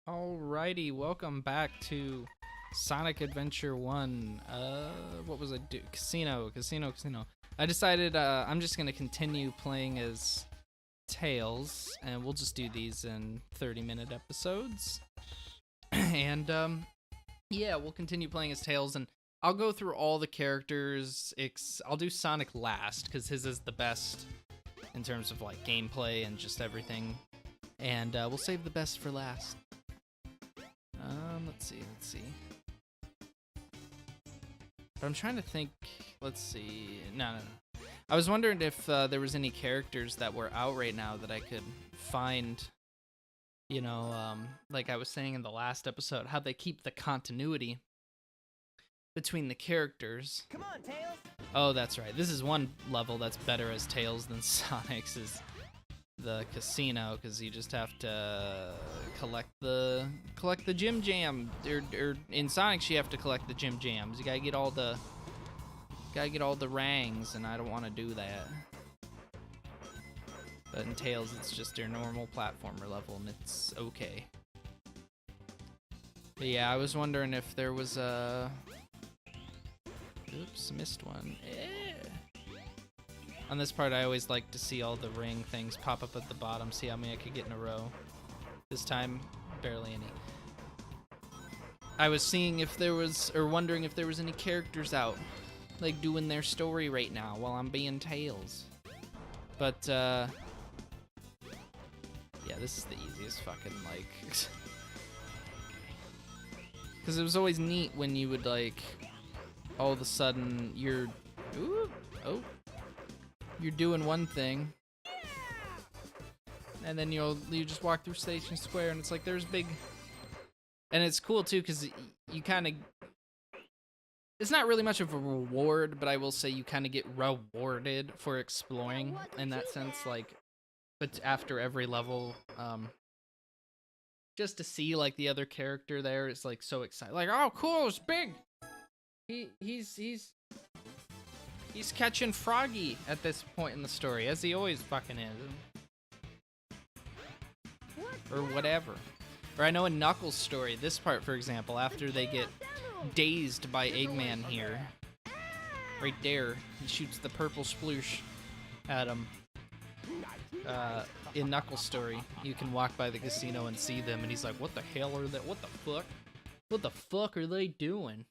Alrighty, welcome back to Sonic Adventure 1. What was I do? Casino. I decided I'm just gonna continue playing as Tails, and we'll just do these in 30-minute episodes. And yeah, we'll continue playing as Tails, and I'll go through all the characters. I'll do Sonic last because his is the best in terms of like gameplay and just everything. And we'll save the best for last. Let's see. But I'm trying to think. Let's see. No. I was wondering if there was any characters that were out right now that I could find. You know, like I was saying in the last episode, how they keep the continuity between the characters. Come on, Tails. Oh, that's right. This is one level that's better as Tails than Sonic's is the casino, because you just have to collect the gym jam. Or in Sonic's you have to collect the gym jams. You gotta get all the rangs, and I don't want to do that. But in Tails it's just your normal platformer level, and it's okay. But yeah, I was wondering if there was a... Oops, missed one. On this part, I always like to see all the ring things pop up at the bottom, see how many I could get in a row. This time, barely any. I was seeing if there was, or wondering if there was any characters out, like doing their story right now while I'm being Tails. But, yeah, this is the easiest fucking, like... Because it was always neat when you would, like, all of a sudden, you're... Ooh, oh. You're doing one thing, and then you just walk through Station Square, and it's like there's big, and it's cool too because you kind of, it's not really much of a reward, but I will say you kind of get rewarded for exploring in that sense, like, but after every level, just to see like the other character there is like so exciting, like, oh cool, it's big. He's catching Froggy at this point in the story, as he always fucking is. Or whatever. Or I know in Knuckles' story, this part, for example, after they get dazed by Eggman here, right there, he shoots the purple sploosh at him. In Knuckles' story, you can walk by the casino and see them, and he's like, what the hell are they? What the fuck? What the fuck are they doing?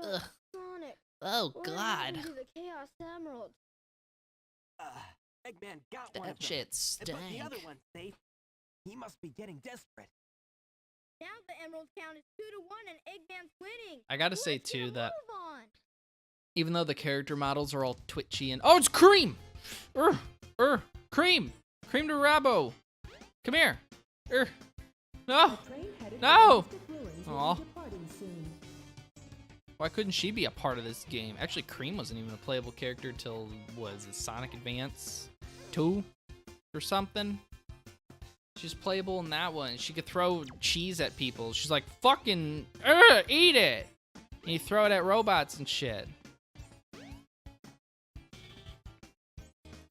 Ugh. Sonic. Oh What God! happened to the Chaos Emerald? Eggman got one of That them. shit But the stank. other one's safe. He must be getting desperate. Now the emerald count is 2-1 and Eggman's winning. I gotta say Let's get a too that move on. even though the character models are all twitchy and oh, it's Cream! Cream! Cream to Rabo! Come here! No! No! Aw. Why couldn't she be a part of this game? Actually, Cream wasn't even a playable character till, was it Sonic Advance 2 or something? She's playable in that one. She could throw cheese at people. She's like, fucking, eat it! And you throw it at robots and shit.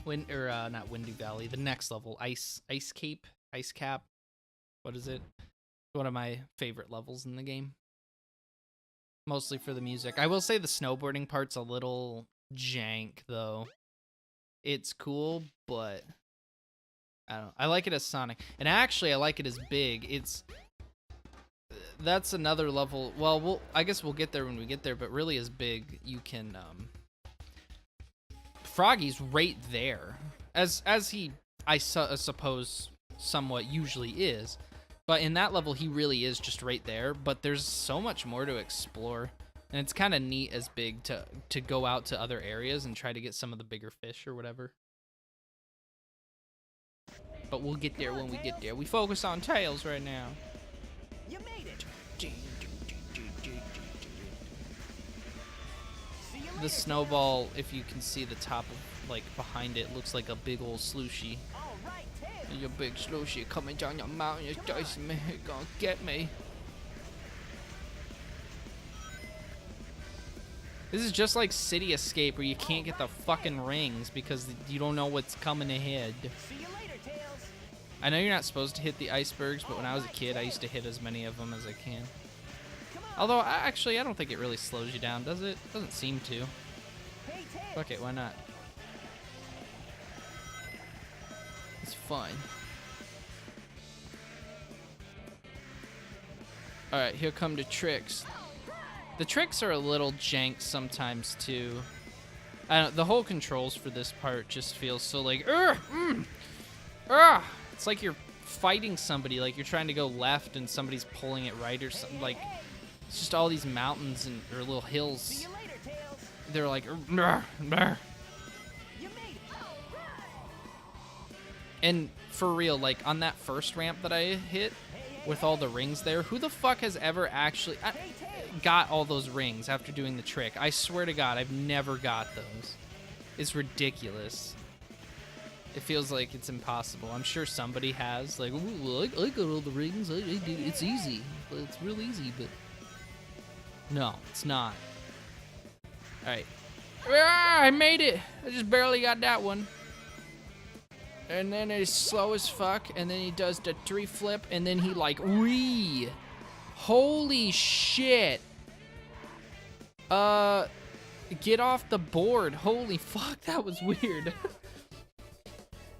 Not Windy Valley, the next level, Ice Cap. What is it? One of my favorite levels in the game. Mostly for the music. I will say the snowboarding part's a little jank, though. It's cool, but I don't know. I like it as Sonic. And actually, I like it as Big. That's another level. Well, I guess we'll get there when we get there, but really as Big, you can, Froggy's right there. As he, I suppose, somewhat usually is. But in that level, he really is just right there. But there's so much more to explore. And it's kind of neat as Big to go out to other areas and try to get some of the bigger fish or whatever. But we'll get there when we get there. We focus on Tails right now. You made it. See you The later, snowball, if you can see the top of, like, behind it, looks like a big old slushy. Tails. All right, Tails. Your big slushy coming down your mountain, you're dicing me, you're gonna get me. This is just like City Escape where you can't get the fucking rings because you don't know what's coming ahead. See you later, Tails. I know you're not supposed to hit the icebergs, but when I was a kid, I used to hit as many of them as I can. Although, I don't think it really slows you down, does it? Doesn't seem to. Hey, Tails. Fuck it, why not? It's fine. Alright, here come the tricks. The tricks are a little jank sometimes, too. I don't, the whole controls for this part just feels so like, it's like you're fighting somebody, like you're trying to go left and somebody's pulling it right or something. Like, it's just all these mountains and or little hills. See you later, Tails. They're like, You made it. and for real, like on that first ramp that I hit with all the rings there, who the fuck has ever actually got all those rings after doing the trick? I swear to God, I've never got those. It's ridiculous. It feels like it's impossible. I'm sure somebody has. Like, ooh, I got all the rings. I did. It's easy. It's real easy, but no, it's not. All right. I made it. I just barely got that one. And then it's slow as fuck, and then he does the 3 flip, and then he like, wee. Holy shit. Get off the board. Holy fuck, that was weird.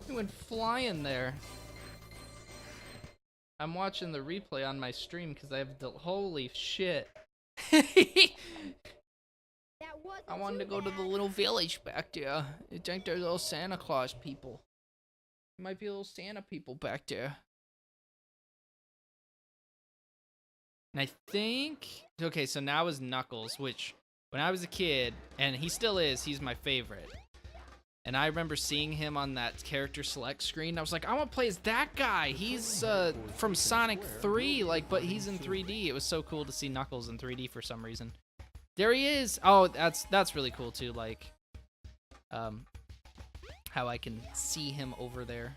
He went flying there. I'm watching the replay on my stream because I have the holy shit. I wanted to go to the little village back there. I think there's little Santa Claus people. There might be little Santa people back there. And I think... Okay, so now is Knuckles, which when I was a kid, and he still is, he's my favorite. And I remember seeing him on that character select screen. I was like, I want to play as that guy. He's from Sonic 3, like, but he's in 3D. It was so cool to see Knuckles in 3D for some reason. There he is. Oh, that's really cool too. Like, how I can see him over there.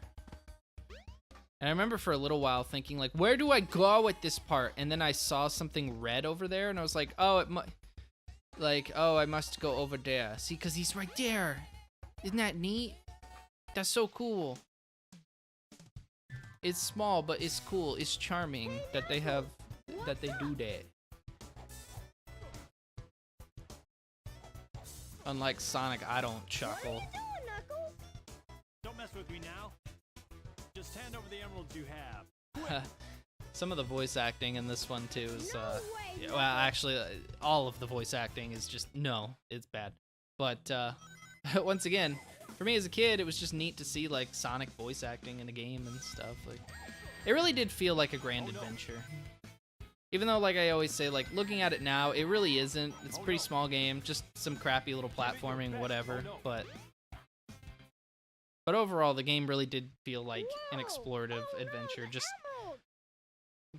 And I remember for a little while thinking, like, where do I go at this part? And then I saw something red over there, and I was like, oh, I must go over there. See, because he's right there. Isn't that neat? That's so cool. It's small, but it's cool. It's charming that they do that. Unlike Sonic, I don't chuckle. Don't mess with me now. Just hand over the emeralds you have. Some of the voice acting in this one too is yeah, well, actually all of the voice acting is just it's bad. But once again, for me as a kid, it was just neat to see like Sonic voice acting in a game and stuff. Like, it really did feel like a grand adventure. Even though, like I always say, like looking at it now, it really isn't. It's a pretty small game, just some crappy little platforming, whatever. But overall, the game really did feel like an explorative adventure, just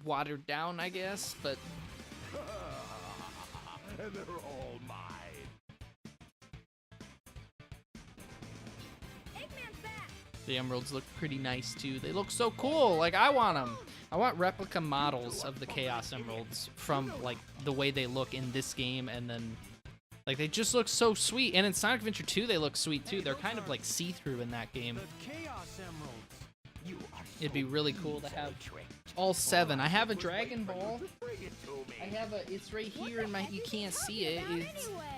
watered down, I guess. But And they're all mine. the emeralds look pretty nice too. They look so cool. Like, I want them. I want replica models of the Chaos Emeralds from like the way they look in this game, and then like they just look so sweet. And in Sonic Adventure 2, they look sweet too. They're kind of like see-through in that game. The Chaos Emeralds. You are It'd be really cool to have all 7. I have a Dragon Ball. Bring it to me. I have it's right here in my, you can't see it.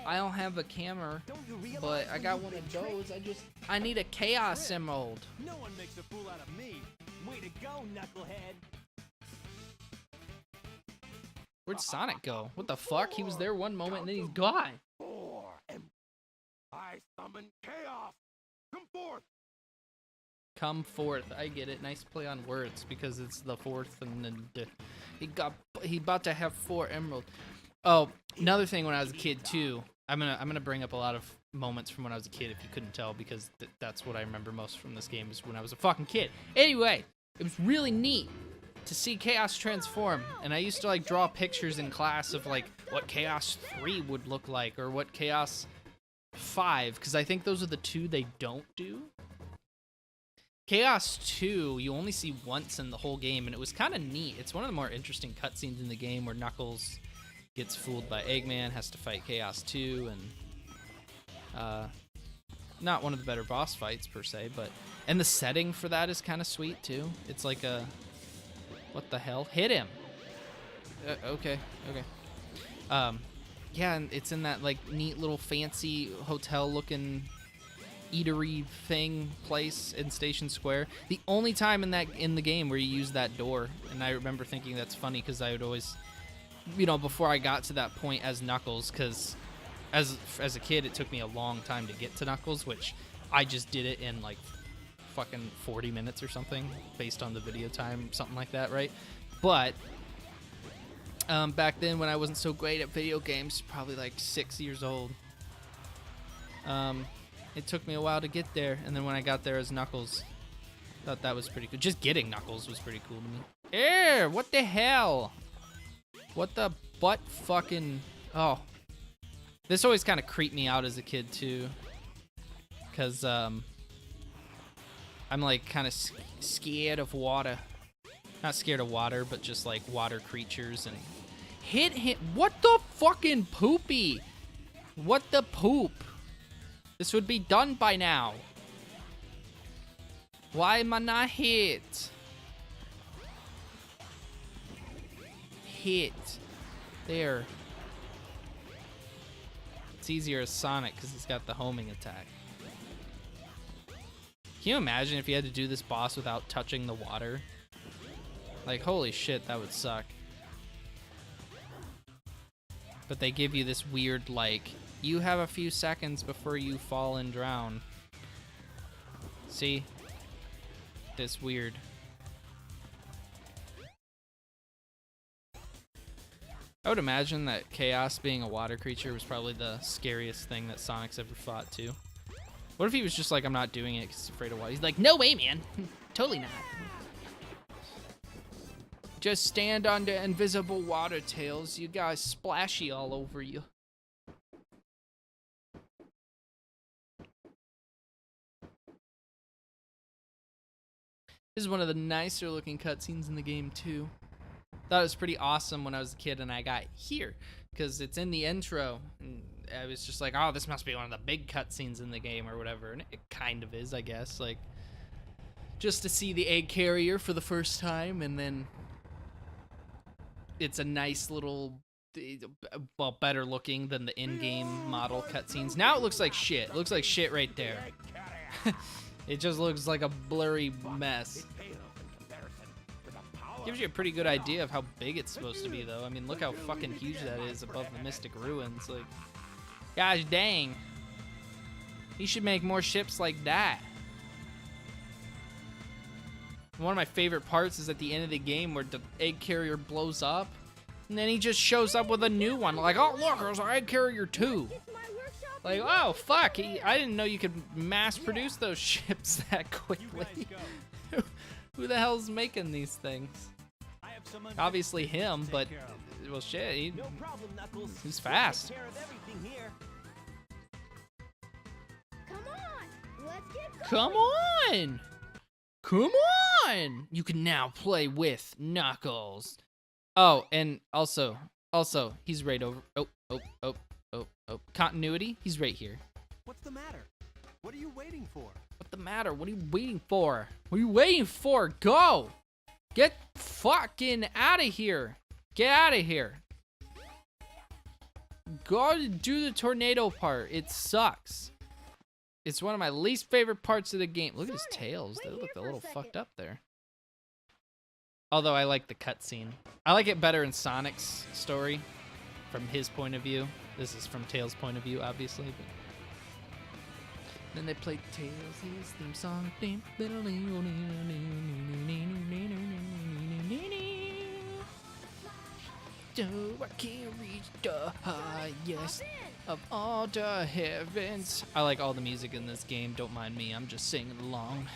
I don't have a camera, Don't you realize but I when got you one play of tricks, those. I need a Chaos Emerald. No one makes a fool out of me. Way to go, knucklehead. Where'd Sonic go? What the fuck? He was there one moment and then he's gone. I summon chaos. Come forth. Come forth. I get it. Nice play on words because it's the 4th and then he about to have 4 emerald. Oh, another thing when I was a kid too. I'm gonna bring up a lot of moments from when I was a kid if you couldn't tell, because that's what I remember most from this game is when I was a fucking kid. Anyway, it was really neat to see Chaos transform, and I used to like draw pictures in class of like what Chaos 3 would look like or what Chaos 5, because I think those are the 2 they don't do. Chaos 2, you only see once in the whole game, and it was kind of neat. It's one of the more interesting cutscenes in the game where Knuckles gets fooled by Eggman, has to fight Chaos 2, and not one of the better boss fights per se, but and the setting for that is kind of sweet too. It's like a what the hell? Hit him. Okay. Yeah, and it's in that like neat little fancy hotel looking eatery thing place in Station Square. The only time in the game where you use that door, and I remember thinking that's funny because I would always, before I got to that point as Knuckles, because as a kid it took me a long time to get to Knuckles, which I just did it in like fucking 40 minutes or something based on the video time, something like that, right? But back then when I wasn't so great at video games, probably like 6 years old, it took me a while to get there, and then when I got there as Knuckles, thought that was pretty cool. Just getting Knuckles was pretty cool to me. Ew, what the hell? What the butt fucking... Oh. This always kind of creeped me out as a kid, too. Because, I'm, like, kind of scared of water. Not scared of water, but just, like, water creatures. And hit him. What the fucking poopy? What the poop? This would be done by now. Why am I not hit? Hit. There. It's easier as Sonic because he's got the homing attack. Can you imagine if you had to do this boss without touching the water? Like, holy shit, that would suck. But they give you this weird, like, you have a few seconds before you fall and drown. See? This weird. I would imagine that Chaos being a water creature was probably the scariest thing that Sonic's ever fought too. What if he was just like, I'm not doing it because he's afraid of water? He's like, no way, man. Totally not. Just stand under invisible water, Tails. You guys splashy all over you. This is one of the nicer looking cutscenes in the game too. Thought it was pretty awesome when I was a kid and I got here because it's in the intro. And I was just like, oh, this must be one of the big cutscenes in the game or whatever. And it kind of is, I guess. Like, just to see the egg carrier for the first time, and then it's a nice little, well, better looking than the in-game model cutscenes. Now it looks like shit. It looks like shit right there. It just looks like a blurry mess. Gives you a pretty good idea of how big it's supposed to be, though. I mean, look how fucking huge that is above the Mystic Ruins. Like, gosh dang. He should make more ships like that. One of my favorite parts is at the end of the game where the egg carrier blows up, and then he just shows up with a new one. Like, oh, look, there's an egg carrier 2. Like, oh, fuck. I didn't know you could mass produce those ships that quickly. Who the hell's making these things? Obviously him, but, well, shit, No problem, Knuckles. he's fast. Take care of everything here. Come on, let's get going. Come on! Come on! You can now play with Knuckles. Oh, and also, he's right over. Oh. Continuity, he's right here. What's the matter? What are you waiting for? What the matter? What are you waiting for? What are you waiting for? Go! Get fucking out of here. Get out of here. Go do the tornado part. It sucks. It's one of my least favorite parts of the game. Look at his tails. They look a little fucked up there. Although I like the cutscene. I like it better in Sonic's story from his point of view. This is from Tails' point of view, obviously. But then they played Tails' theme song. I can't reach the highest of all the heavens. I like all the music in this game. Don't mind me. I'm just singing along.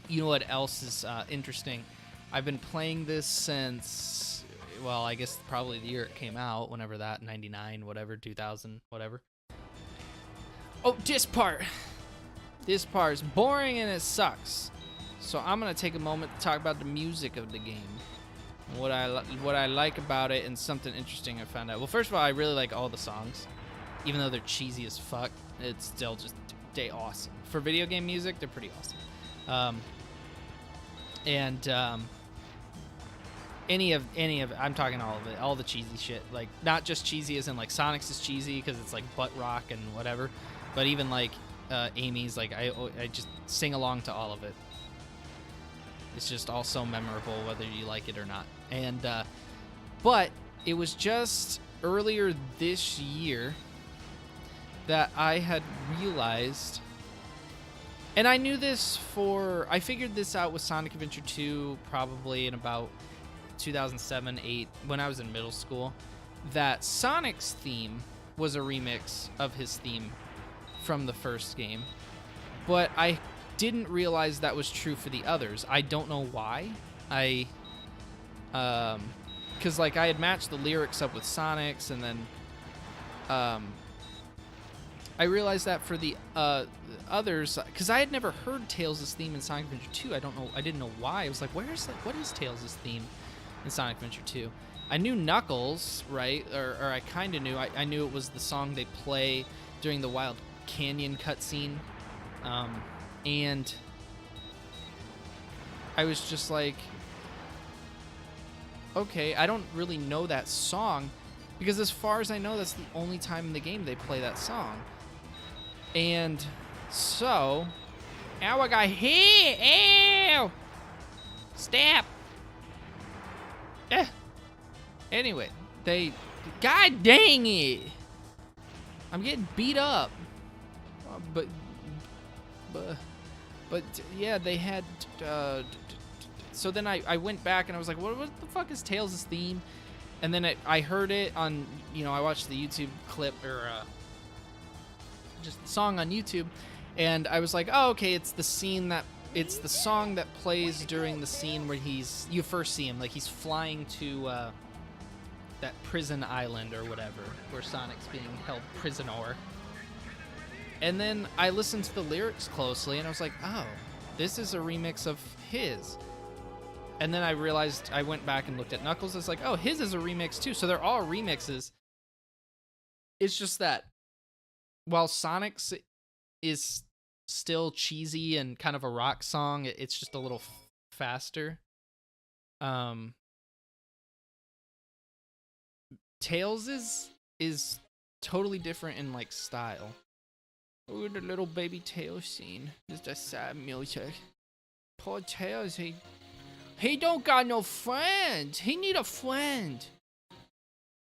You know what else is interesting? I've been playing this since, well, I guess probably the year it came out, whenever that, 99, whatever, 2000, whatever. Oh, this part. This part is boring and it sucks. So I'm gonna take a moment to talk about the music of the game, what I like about it, and something interesting I found out. Well, first of all, I really like all the songs, even though they're cheesy as fuck. It's still just they awesome for video game music. They're pretty awesome. Any of I'm talking all of it, all the cheesy shit. Like not just cheesy as in like Sonic's is cheesy because it's like butt rock and whatever, but even like Amy's, like I just sing along to all of it. It's just all so memorable whether you like it or not. And but it was just earlier this year that I had realized, and I knew this I figured this out with Sonic Adventure 2 probably in about 2007-8 when I was in middle school, that Sonic's theme was a remix of his theme from the first game, but I didn't realize that was true for the others. I don't know why. Because like I had matched the lyrics up with Sonic's, and then I realized that for the others, because I had never heard Tails' theme in Sonic Adventure 2. I didn't know why. I was like, what is Tails' theme in Sonic Adventure 2? I knew Knuckles, right? Or I kind of knew. I knew it was the song they play during the Wild Canyon cutscene. And I was just like, okay, I don't really know that song, because as far as I know, that's the only time in the game they play that song. And so, ow, I got hit! Ow! Stop! Anyway, God dang it! I'm getting beat up. But yeah, they had. So then I went back and I was like, what the fuck is Tails' theme? And then I heard it on, I watched the YouTube clip or just the song on YouTube, and I was like, oh, okay, it's the song that plays during the scene where you first see him, like he's flying to that prison island or whatever, where Sonic's being held prisoner. And then I listened to the lyrics closely, and I was like, oh, this is a remix of his. And then I realized, I went back and looked at Knuckles. I was like, oh, his is a remix too. So they're all remixes. It's just that while Sonic's is still cheesy and kind of a rock song, it's just a little faster. Tails is totally different in like style. Oh, the little baby Tails scene. It's just sad music. Poor Tails, he don't got no friends. He need a friend.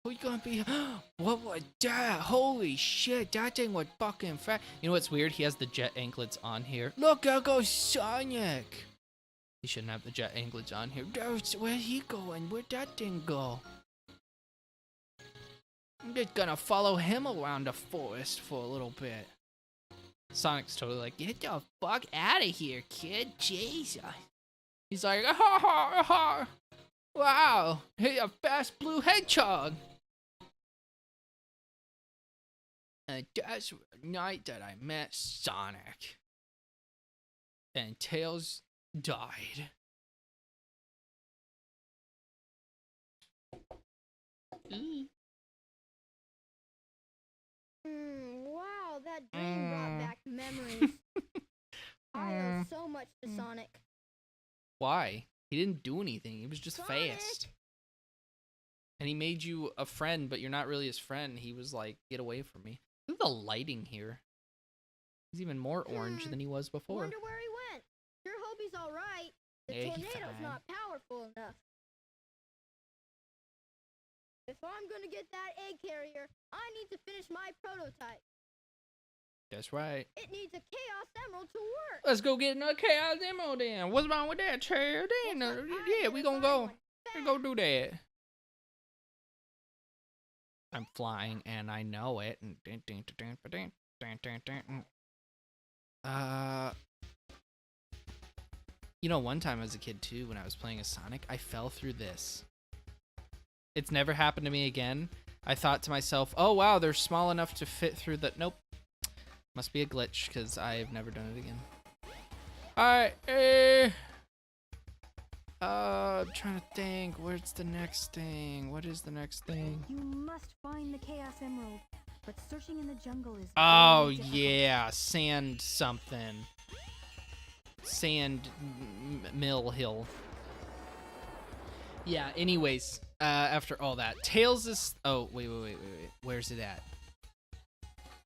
Who's gonna be? What was that? Holy shit, that thing was fucking fat. You know what's weird? He has the jet anklets on here. Look, there goes Sonic. He shouldn't have the jet anklets on here. Where's he going? Where'd that thing go? I'm just gonna follow him around the forest for a little bit. Sonic's totally like, get the fuck out of here, kid. Jesus. He's like, wow, hey, a fast blue hedgehog. And that's the night that I met Sonic. And Tails died. Wow, that dream brought back memories. I owe so much to Sonic. Why? He didn't do anything. He was just Sonic! fast. And he made you a friend, but you're not really his friend. He was like, get away from me. Look at the lighting here. He's even more orange than he was before. Wonder where he went. Sure hope he's all right. The Yeah, he's tornado's fine. not powerful enough. If I'm gonna get that egg carrier, I need to finish my prototype. That's right. It needs a Chaos Emerald to work. Let's go get another Chaos Emerald then. What's wrong with that, chair? Then, yeah, we gonna go. We go do that. I'm flying and I know it. One time as a kid too, when I was playing as Sonic, I fell through this. It's never happened to me again. I thought to myself, oh wow, they're small enough to fit through the... Nope. Must be a glitch, because I've never done it again. Alright, I'm trying to think. Where's the next thing? What is the next thing? You must find the Chaos Emerald, but searching in the jungle is Oh, very difficult. yeah. Sand something. Sand Mill Hill. Yeah, anyways, after all that. Tails is... Oh, wait. Where's it at?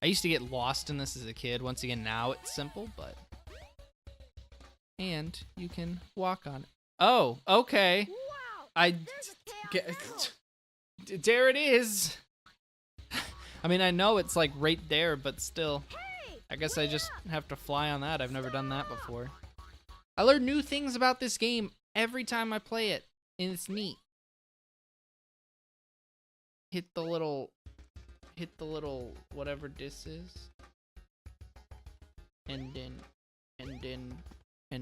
I used to get lost in this as a kid. Once again, now it's simple, but... And you can walk on it. Oh, okay. Wow! There's a chaos emerald. There it is. I mean, I know it's like right there, but still. Hey! I guess I just have to fly on that. I've never done that before. I learn new things about this game every time I play it, and it's neat. Hit the little whatever this is. And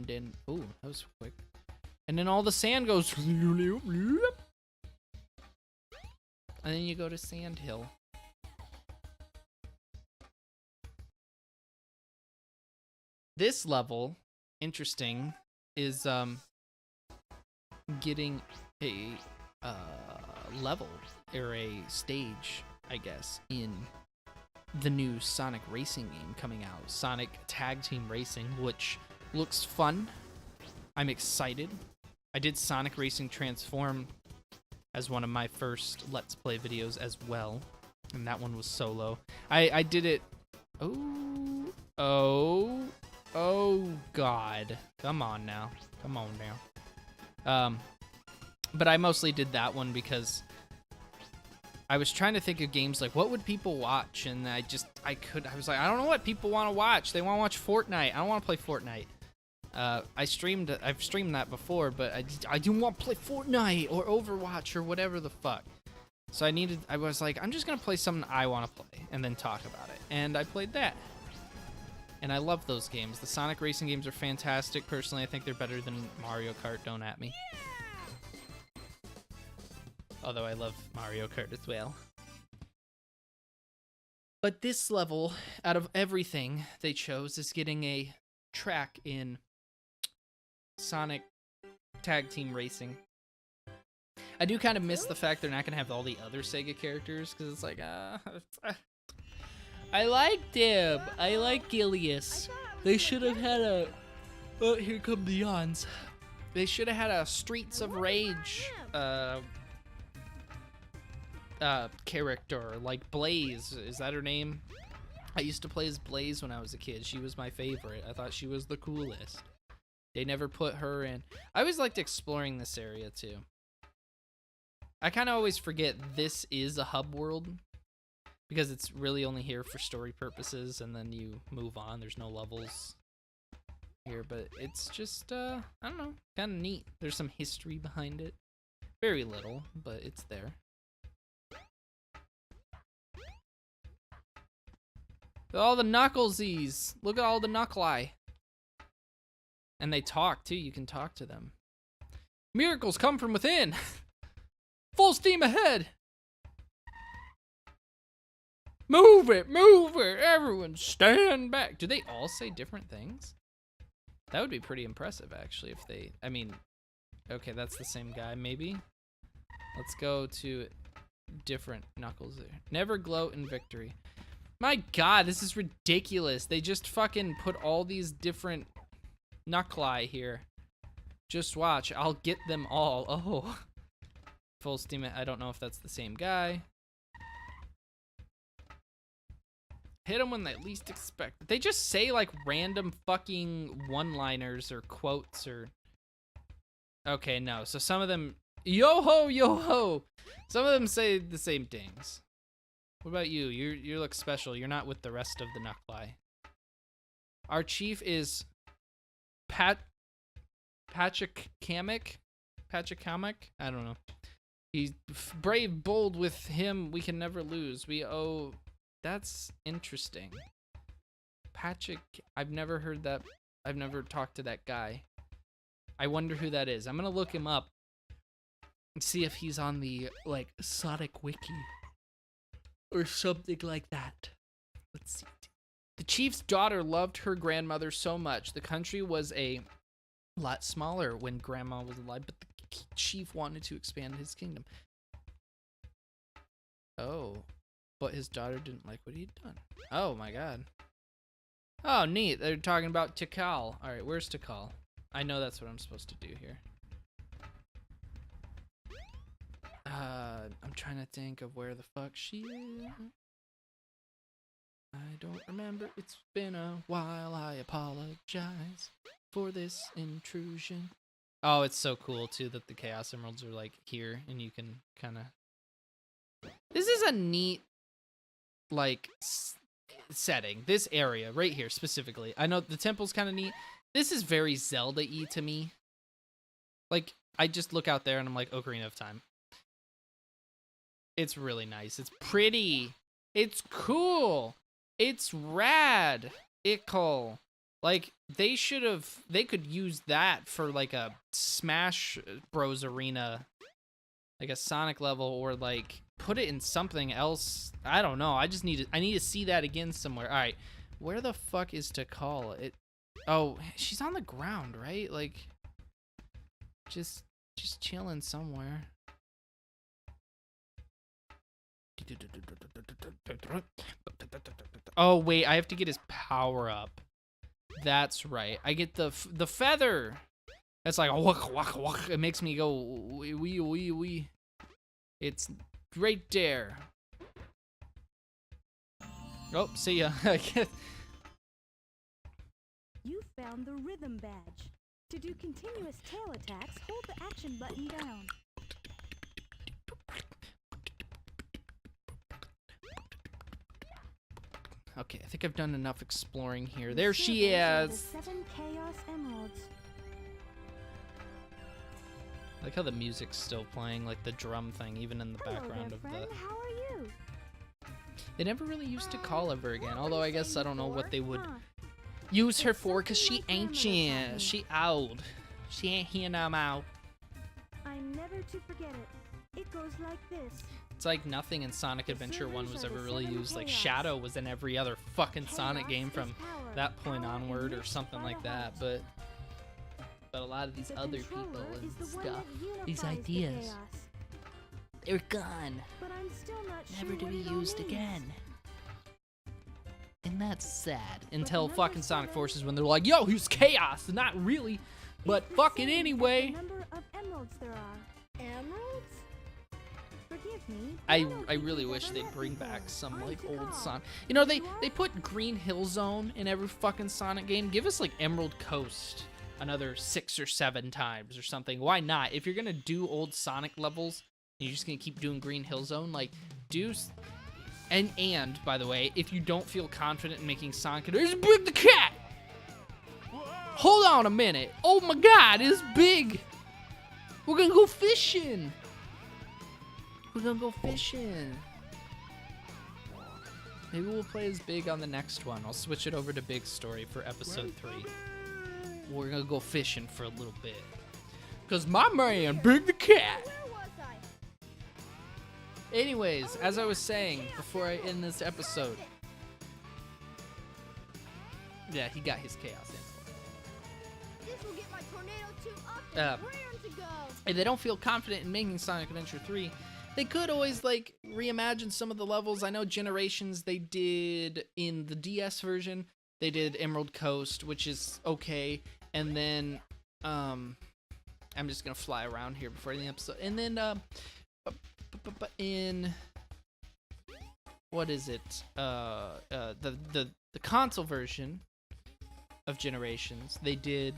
then, ooh, that was quick. And then all the sand goes, and then you go to Sand Hill. This level, interesting, is getting a level or a stage, I guess, in the new Sonic racing game coming out, Sonic Tag Team Racing, which looks fun. I'm excited. I did Sonic Racing Transform as one of my first Let's Play videos as well, and that one was solo. I did it. Oh God! Come on now. But I mostly did that one because I was trying to think of games like what would people watch, and I was like, I don't know what people want to watch. They want to watch Fortnite. I don't want to play Fortnite. I've streamed that before, but I didn't want to play Fortnite or Overwatch or whatever the fuck. So I was like, I'm just gonna play something I want to play and then talk about it. And I played that. And I love those games. The Sonic racing games are fantastic. Personally, I think they're better than Mario Kart. Don't at me. Although I love Mario Kart as well. But this level, out of everything they chose, is getting a track in Sonic Tag Team Racing. I do kind of miss the fact they're not going to have all the other Sega characters, because it's like, I like them. I like Gilius. They should have had a... Oh, here come the yawns. They should have had a Streets of Rage character, like Blaze. Is that her name? I used to play as Blaze when I was a kid. She was my favorite. I thought she was the coolest. They never put her in. I always liked exploring this area too. I kind of always forget this is a hub world because it's really only here for story purposes, and then you move on. There's no levels here, but it's just, I don't know, kind of neat. There's some history behind it. Very little, but it's there. All the Knucklesies. Look at all the Knuckli. And they talk, too. You can talk to them. Miracles come from within. Full steam ahead. Move it, move it. Everyone stand back. Do they all say different things? That would be pretty impressive, actually, if they... I mean, okay, that's the same guy, maybe. Let's go to different Knuckles there. Never gloat in victory. My God, this is ridiculous. They just fucking put all these different Knuckli here. Just watch. I'll get them all. Oh. Full steam. I don't know if that's the same guy. Hit them when they least expect it. They just say like random fucking one-liners or quotes or... Okay, no. So some of them... Yo-ho, yo-ho! Some of them say the same things. What about you? You look special. You're not with the rest of the Knuckli. Our chief is Pachacamic? Pachacamic? I don't know. He's brave, bold. With him, we can never lose. We owe... That's interesting. I've never heard that. I've never talked to that guy. I wonder who that is. I'm gonna look him up and see if he's on the, like, Sonic Wiki. Or something like that. Let's see. The chief's daughter loved her grandmother so much. The country was a lot smaller when grandma was alive, but the chief wanted to expand his kingdom. Oh, but his daughter didn't like what he'd done. Oh my god. Oh, neat. They're talking about Tikal. All right, where's Tikal? I know that's what I'm supposed to do here. I'm trying to think of where the fuck she is. I don't remember. It's been a while. I apologize for this intrusion. Oh, it's so cool too that the Chaos Emeralds are like here and you can kind of... This is a neat like setting. This area right here specifically. I know the temple's kind of neat. This is very Zelda-y to me. Like, I just look out there and I'm like, Ocarina of Time. It's really nice. It's pretty. It's cool. It's rad. Ickle. Like, they could use that for like a Smash Bros arena, like a Sonic level, or like put it in something else. I don't know. I need to see that again somewhere. All right. Where the fuck is Tikal? Oh, she's on the ground, right? Like, just chilling somewhere. Oh wait, I have to get his power up. That's right. I get the feather. That's like a wak wak wak. It makes me go wee wee wee wee. It's right there. Oh, see ya. You found the rhythm badge. To do continuous tail attacks, hold the action button down. Okay, I think I've done enough exploring here. The There she servers are the is. 7 Chaos Emeralds. I like how the music's still playing, like the drum thing, even in the Hello background there, of friend. the... How are you? They never really used to call ever again, What although were I you guess I saying don't know what they before? would Huh. use her It's for, because she something my grandmother taught ancient. me. She old. She ain't here no more. I'm never to forget it. It goes like this. It's like nothing in Sonic Adventure 1 was servers are ever the really 7 used. Like chaos. Shadow was in every other fucking Sonic Chaos game is from power. that point Power onward or unleashed something by like the that, heart. but a lot of these The other people controller and is the one stuff, that these unifies the ideas, chaos. they're gone, But I'm still not never sure to what be it all used means. again. And that's sad. Until number fucking Sonic 7 Forces, when they're like, yo, he's chaos. Not really, but It's the fuck it same as anyway. The number of emeralds there are. Emeralds? Forgive me. but I don't think really we've wish ever they'd met bring before. back some I'm like to old call. Sonic. You know, they You are? put Green Hill Zone in every fucking Sonic game. Give us like Emerald Coast another 6 or 7 times or something. Why not? If you're gonna do old Sonic levels, and you're just gonna keep doing Green Hill Zone, like and by the way, if you don't feel confident in making Sonic, there's Big the Cat. Hold on a minute. Oh my God, it's Big. We're gonna go fishing. We're gonna go fishing. Maybe we'll play as Big on the next one. I'll switch it over to Big's story for episode 3. We're gonna go fishing for a little bit. Cause my man, Big the Cat. Where was I? Anyways, as I was saying before I end this episode. Yeah, he got his chaos in. This will get my tornado 2 up Uh, and raring to go. If they don't feel confident in making Sonic Adventure 3, they could always like reimagine some of the levels. I know Generations they did in the DS version. They did Emerald Coast, which is okay. And then I'm just gonna fly around here before the episode. And then in what is it? The console version of Generations, they did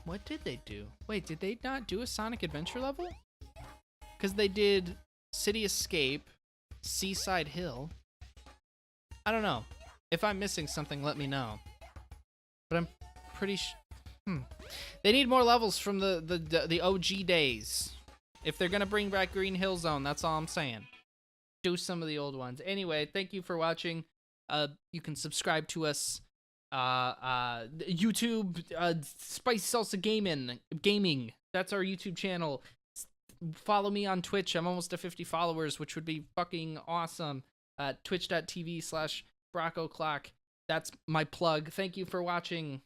what did they do? Wait, did they not do a Sonic Adventure level? Because they did City Escape, Seaside Hill. I don't know. If I'm missing something, let me know. But I'm pretty They need more levels from the OG days. If they're gonna bring back Green Hill Zone, that's all I'm saying. Do some of the old ones. Anyway, thank you for watching. You can subscribe to us. YouTube, Spicy Salsa Gaming. That's our YouTube channel. follow me on Twitch. I'm almost to 50 followers, which would be fucking awesome. Twitch.tv/BroccoClock. That's my plug. Thank you for watching.